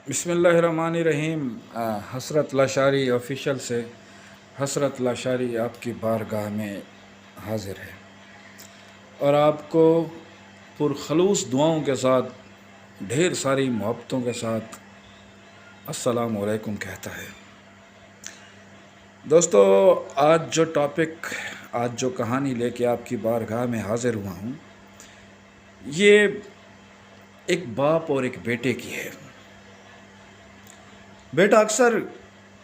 بسم اللہ الرحمن الرحیم۔ حسرت لاشاری آفیشیل سے حسرت لاشاری آپ کی بارگاہ میں حاضر ہے اور آپ کو پرخلوص دعاؤں کے ساتھ ڈھیر ساری محبتوں کے ساتھ السلام علیکم کہتا ہے۔ دوستو، آج جو کہانی لے کے آپ کی بارگاہ میں حاضر ہوا ہوں، یہ ایک باپ اور ایک بیٹے کی ہے۔ بیٹا اکثر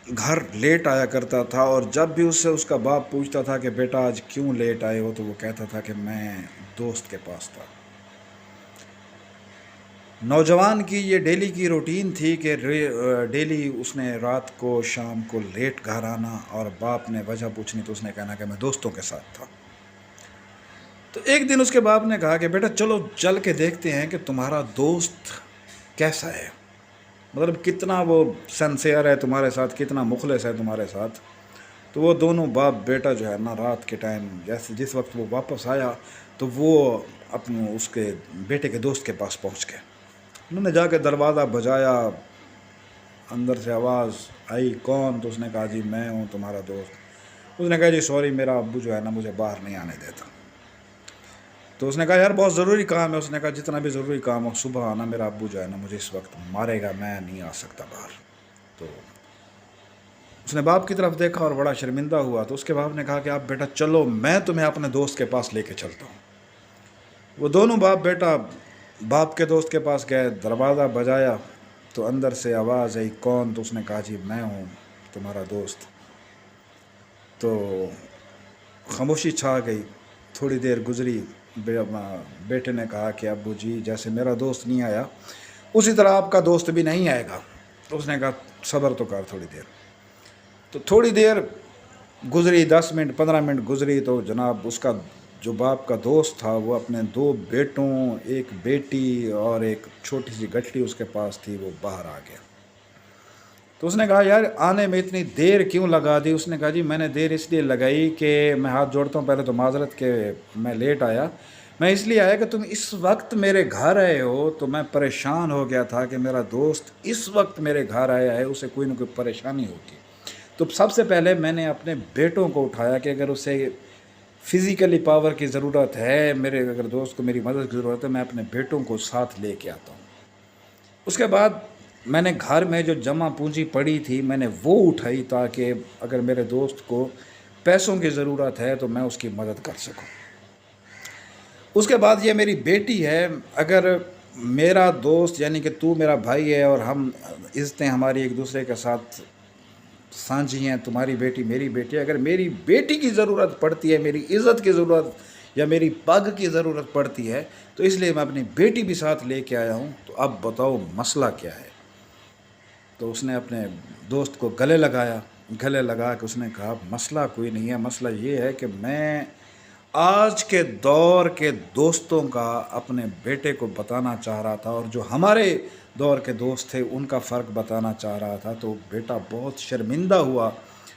گھر لیٹ آیا کرتا تھا اور جب بھی اس سے اس کا باپ پوچھتا تھا کہ بیٹا آج کیوں لیٹ آئے ہو، تو وہ کہتا تھا کہ میں دوست کے پاس تھا۔ نوجوان کی یہ ڈیلی کی روٹین تھی کہ ڈیلی اس نے رات کو شام کو لیٹ گھر آنا، اور باپ نے وجہ پوچھنی تو اس نے کہنا کہ میں دوستوں کے ساتھ تھا۔ تو ایک دن اس کے باپ نے کہا کہ بیٹا چلو چل کے دیکھتے ہیں کہ تمہارا دوست کیسا ہے، مطلب کتنا وہ سنسیئر ہے تمہارے ساتھ، کتنا مخلص ہے تمہارے ساتھ۔ تو وہ دونوں باپ بیٹا جو ہے نا، رات کے ٹائم جس وقت وہ واپس آیا تو وہ اپنے اس کے بیٹے کے دوست کے پاس پہنچ گئے۔ انہوں نے جا کے دروازہ بجایا، اندر سے آواز آئی کون؟ تو اس نے کہا جی میں ہوں تمہارا دوست۔ اس نے کہا جی سوری، میرا ابو جو ہے نا مجھے باہر نہیں آنے دیتا۔ تو اس نے کہا یار بہت ضروری کام ہے۔ اس نے کہا جتنا بھی ضروری کام ہو صبح آنا، میرا ابو جو ہے نا مجھے اس وقت مارے گا، میں نہیں آ سکتا باہر۔ تو اس نے باپ کی طرف دیکھا اور بڑا شرمندہ ہوا۔ تو اس کے باپ نے کہا کہ آپ بیٹا چلو، میں تمہیں اپنے دوست کے پاس لے کے چلتا ہوں۔ وہ دونوں باپ بیٹا باپ کے دوست کے پاس گئے، دروازہ بجایا تو اندر سے آواز آئی کون؟ تو اس نے کہا جی میں ہوں تمہارا دوست۔ تو خاموشی چھا گئی۔ تھوڑی دیر گزری، بیٹے نے کہا کہ ابو جی جیسے میرا دوست نہیں آیا اسی طرح آپ کا دوست بھی نہیں آئے گا۔ تو اس نے کہا صبر تو کر تھوڑی دیر۔ تو تھوڑی دیر گزری، 10 منٹ 15 منٹ گزری، تو جناب اس کا جو باپ کا دوست تھا وہ اپنے 2 بیٹوں، ایک بیٹی اور ایک چھوٹی سی گٹھلی اس کے پاس تھی، وہ باہر آ گیا۔ تو اس نے کہا یار آنے میں اتنی دیر کیوں لگا دی؟ اس نے کہا جی میں نے دیر اس لیے لگائی کہ میں ہاتھ جوڑتا ہوں پہلے تو معذرت کہ میں لیٹ آیا، میں اس لیے آیا کہ تم اس وقت میرے گھر آئے ہو تو میں پریشان ہو گیا تھا کہ میرا دوست اس وقت میرے گھر آیا ہے، اسے کوئی نہ کوئی پریشانی ہوگی۔ تو سب سے پہلے میں نے اپنے بیٹوں کو اٹھایا کہ اگر اسے فزیکلی پاور کی ضرورت ہے، میرے اگر دوست کو میری مدد کی ضرورت ہے، میں اپنے بیٹوں کو ساتھ لے کے آتا ہوں۔ اس کے بعد میں نے گھر میں جو جمع پونجی پڑی تھی میں نے وہ اٹھائی تاکہ اگر میرے دوست کو پیسوں کی ضرورت ہے تو میں اس کی مدد کر سکوں۔ اس کے بعد یہ میری بیٹی ہے، اگر میرا دوست یعنی کہ تو میرا بھائی ہے اور ہم عزتیں ہماری ایک دوسرے کے ساتھ سانجھی ہیں، تمہاری بیٹی میری بیٹی ہے، اگر میری بیٹی کی ضرورت پڑتی ہے، میری عزت کی ضرورت یا میری پگ کی ضرورت پڑتی ہے، تو اس لیے میں اپنی بیٹی بھی ساتھ لے کے آیا ہوں۔ تو اب بتاؤ مسئلہ کیا ہے؟ تو اس نے اپنے دوست کو گلے لگا کے اس نے کہا مسئلہ کوئی نہیں ہے، مسئلہ یہ ہے کہ میں آج کے دور کے دوستوں کا اپنے بیٹے کو بتانا چاہ رہا تھا، اور جو ہمارے دور کے دوست تھے ان کا فرق بتانا چاہ رہا تھا۔ تو بیٹا بہت شرمندہ ہوا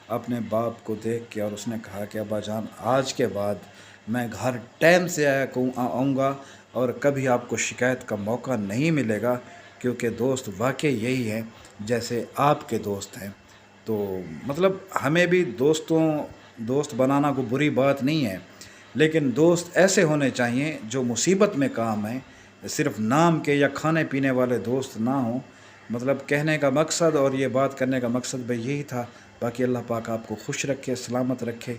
اپنے باپ کو دیکھ کے، اور اس نے کہا کہ ابا جان آج کے بعد میں گھر ٹائم سے آؤں گا اور کبھی آپ کو شکایت کا موقع نہیں ملے گا، کیونکہ دوست واقعی یہی ہیں جیسے آپ کے دوست ہیں۔ تو مطلب ہمیں بھی دوست بنانا کوئی بری بات نہیں ہے، لیکن دوست ایسے ہونے چاہیے جو مصیبت میں کام آئیں، صرف نام کے یا کھانے پینے والے دوست نہ ہوں۔ مطلب کہنے کا مقصد اور یہ بات کرنے کا مقصد بھی یہی تھا۔ باقی اللہ پاک آپ کو خوش رکھے، سلامت رکھے۔